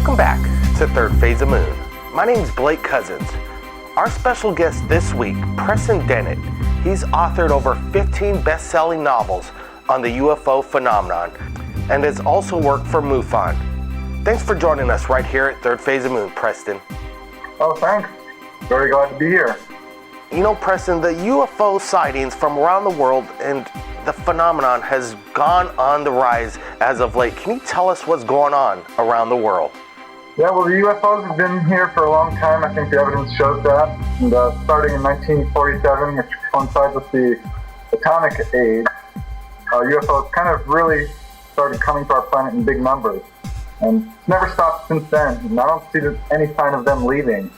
Welcome back to Third Phase of Moon. My name's Blake Cousins. Our special guest this week, Preston Dennett. He's authored over 15 best-selling novels on the UFO phenomenon and has also worked for MUFON. Thanks for joining us right here at Third Phase of Moon, Preston. Oh, thanks. Very glad to be here. You know, Preston, the UFO sightings from around the world and the phenomenon has gone on the rise as of late. Can you tell us what's going on around the world? Yeah, well, the UFOs have been here for a long time. I think the evidence shows that. And starting in 1947, which coincides with the atomic age, UFOs kind of really started coming to our planet in big numbers. And it's never stopped since then. And I don't see any sign of them leaving.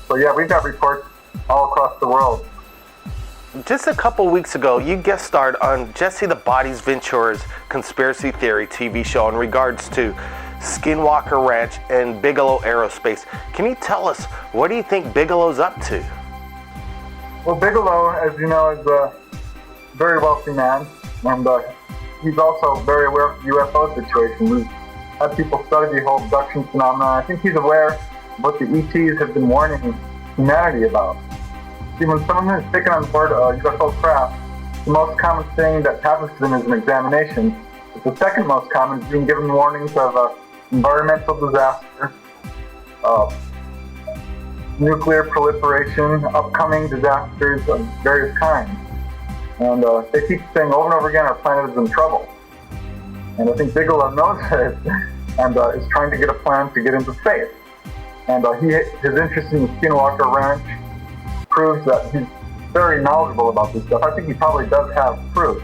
So yeah, we've got reports all across the world. Just a couple weeks ago, you guest starred on Jesse the Bodies Ventura's Conspiracy Theory TV show in regards to Skinwalker Ranch and Bigelow Aerospace. Can you tell us, what do you think Bigelow's up to? Well, Bigelow, as you know, is a very wealthy man, and he's also very aware of the UFO situation. We've had people study the whole abduction phenomenon. I think he's aware of what the ETs have been warning humanity about. See, when someone is taken on board a UFO craft, the most common thing that happens to them is an examination. But the second most common is being given warnings of environmental disaster, nuclear proliferation, upcoming disasters of various kinds. And they keep saying over and over again, our planet is in trouble. And I think Bigelow knows this and is trying to get a plan to get into space. And his interest in the Skinwalker Ranch proves that he's very knowledgeable about this stuff. I think he probably does have proof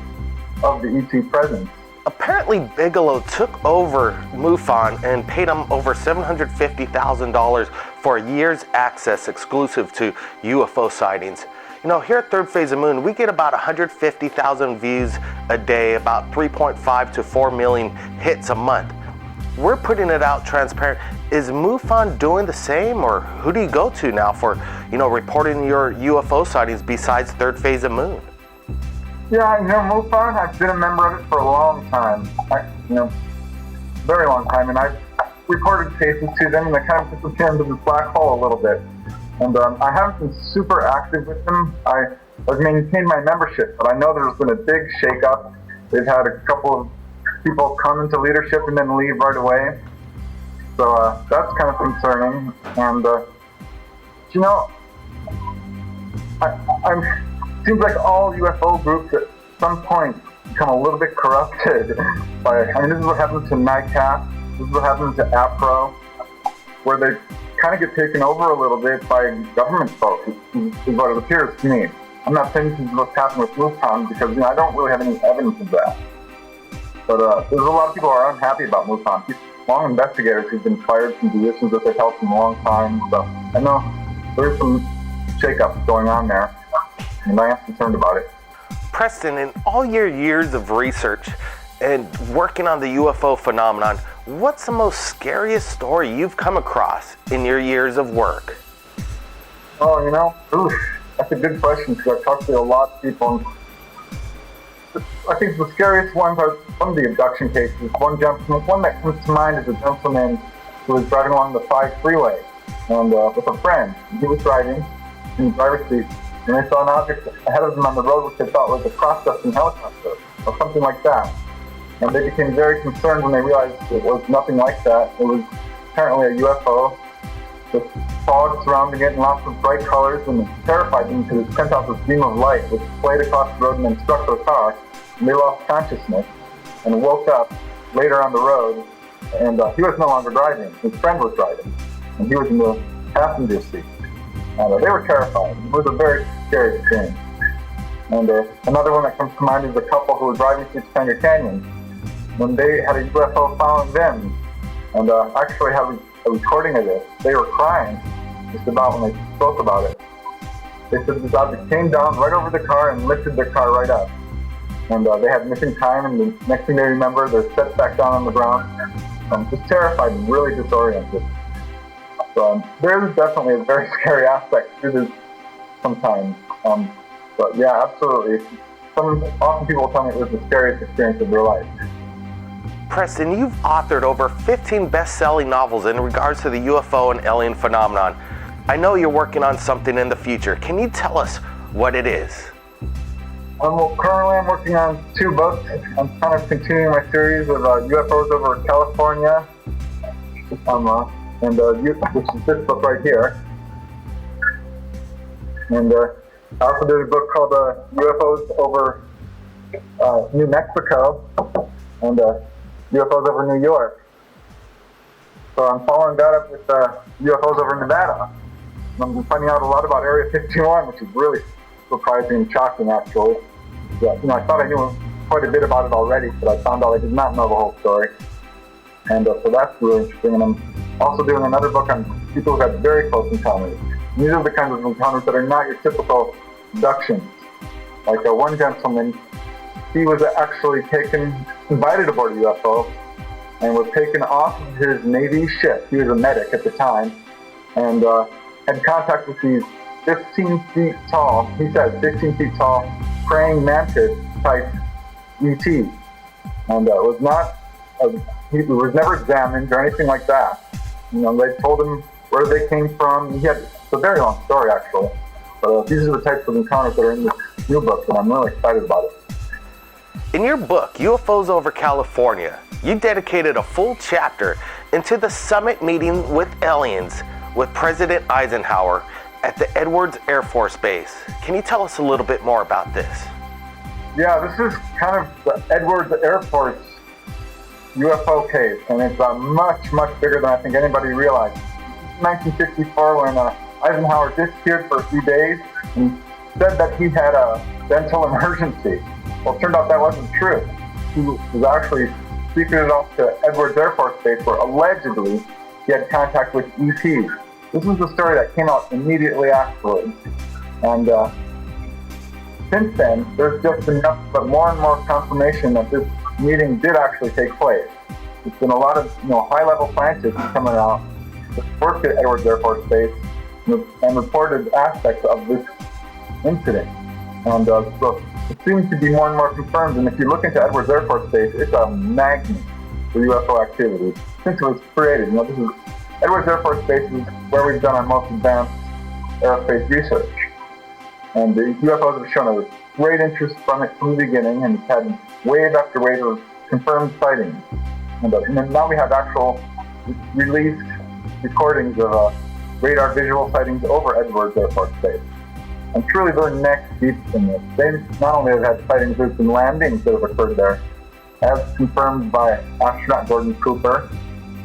of the ET presence. Apparently, Bigelow took over MUFON and paid him over $750,000 for a year's access exclusive to UFO sightings. You know, here at Third Phase of Moon, we get about 150,000 views a day, about 3.5 to 4 million hits a month. We're putting it out transparent. Is MUFON doing the same, or who do you go to now for, reporting your UFO sightings besides Third Phase of Moon? Yeah, MUFON, I've been a member of it for a long time. Very long time, and I've reported cases to them, and they kind of disappear into this black hole a little bit. And I haven't been super active with them. I've maintained my membership, but I know there's been a big shakeup. They've had a couple of people come into leadership and then leave right away. So that's kind of concerning. And, it seems like all UFO groups at some point become a little bit corrupted. This is what happens to NICAP, this is what happens to APRO, where they kind of get taken over a little bit by government folks, is what it appears to me. I'm not saying this is what's happened with MUFON because I don't really have any evidence of that. But there's a lot of people who are unhappy about MUFON. These long investigators who've been fired from positions that they've held for a long time. So I know there's some shakeups going on there, and I am concerned about it. Preston, in all your years of research and working on the UFO phenomenon, what's the most scariest story you've come across in your years of work? Oh, that's a good question because I've talked to a lot of people. I think the scariest ones are some of the abduction cases. One that comes to mind is a gentleman who was driving along the 5 freeway and with a friend. He was driving in the driver's seat, and they saw an object ahead of them on the road which they thought was a processing helicopter or something like that. And they became very concerned when they realized it was nothing like that. It was apparently a UFO with fog surrounding it and lots of bright colors, and it terrified them because it sent out this beam of light which played across the road and then struck their car. And they lost consciousness and woke up later on the road, and he was no longer driving. His friend was driving, and he was in the passenger seat. And they were terrified. It was a very scary experience. And another one that comes to mind is a couple who were driving through Topanga Canyon when they had a UFO following them. And I actually have a recording of this. They were crying just about when they spoke about it. They said this object came down right over the car and lifted their car right up. And they had missing time, and the next thing they remember, they're set back down on the ground. Just terrified and really disoriented. So there is definitely a very scary aspect to this sometimes. But yeah, absolutely. Often people tell me it was the scariest experience of their life. Preston, you've authored over 15 best-selling novels in regards to the UFO and alien phenomenon. I know you're working on something in the future. Can you tell us what it is? Well, currently I'm working on 2 books. I'm kind of continuing my series of UFOs over California, which is this book right here. And I also did a book called UFOs over New Mexico and UFOs over New York. So I'm following that up with UFOs over Nevada. And I'm finding out a lot about Area 51, which is really surprising and shocking, actually. Yeah, I thought I knew quite a bit about it already, but I found out I did not know the whole story. And so that's really interesting. And I'm also doing another book on people who had very close encounters. These are the kinds of encounters that are not your typical abductions. Like one gentleman, he was actually invited aboard a UFO and was taken off of his Navy ship. He was a medic at the time and had contact with these 15 feet tall, he said 15 feet tall, praying mantis type ET. And he was never examined or anything like that. They told him where they came from. It's a very long story, actually. But these are the types of encounters that are in this new book, and I'm really excited about it. In your book, UFOs Over California, you dedicated a full chapter into the summit meeting with aliens with President Eisenhower at the Edwards Air Force Base. Can you tell us a little bit more about this? Yeah, this is kind of the Edwards Air Force UFO case, and it's much, much bigger than I think anybody realized. 1964, when Eisenhower disappeared for a few days and said that he had a dental emergency. Well, it turned out that wasn't true. He was actually secreted off to Edwards Air Force Base, where allegedly he had contact with ETs. This was the story that came out immediately afterwards. And since then, there's just been more and more confirmation that this meeting did actually take place. There's been a lot of high-level scientists coming out that worked at Edwards Air Force Base and reported aspects of this incident. And so it seems to be more and more confirmed. And if you look into Edwards Air Force Base, it's a magnet for UFO activity since it was created. This is Edwards Air Force Base is where we've done our most advanced aerospace research. And the UFOs have shown a great interest from the beginning, and it's had wave after wave of confirmed sightings. And then now we have actual released recordings of radar visual sightings over Edwards Air Force Base. And truly they're neck deep in this. They not only have had sightings, there's been landings that have occurred there, as confirmed by astronaut Gordon Cooper,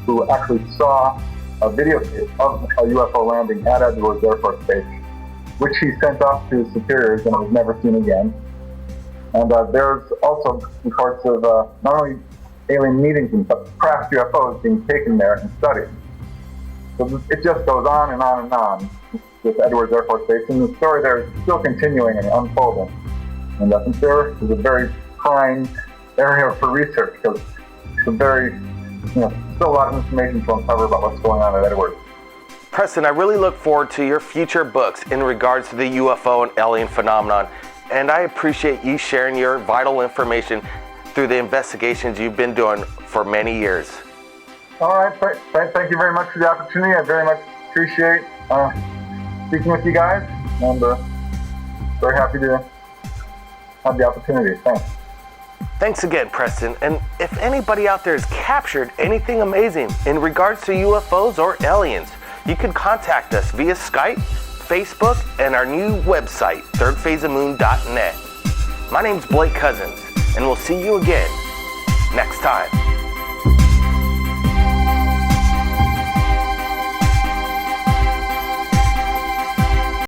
who actually saw a videotape of a UFO landing at Edwards Air Force Base, which he sent off to his superiors and it was never seen again. And there's also reports of not only alien meetings but craft UFOs being taken there and studied. So it just goes on and on and on with Edwards Air Force Base, and the story there is still continuing and unfolding. And I think there is a very prime area for research because it's a very, still a lot of information to uncover about what's going on at Edwards. Preston, I really look forward to your future books in regards to the UFO and alien phenomenon, and I appreciate you sharing your vital information through the investigations you've been doing for many years. All right, thank you very much for the opportunity. I very much appreciate speaking with you guys, and very happy to have the opportunity. Thanks. Thanks again, Preston. And if anybody out there has captured anything amazing in regards to UFOs or aliens, you can contact us via Skype, Facebook, and our new website, thirdphaseofmoon.net. My name's Blake Cousins, and we'll see you again next time.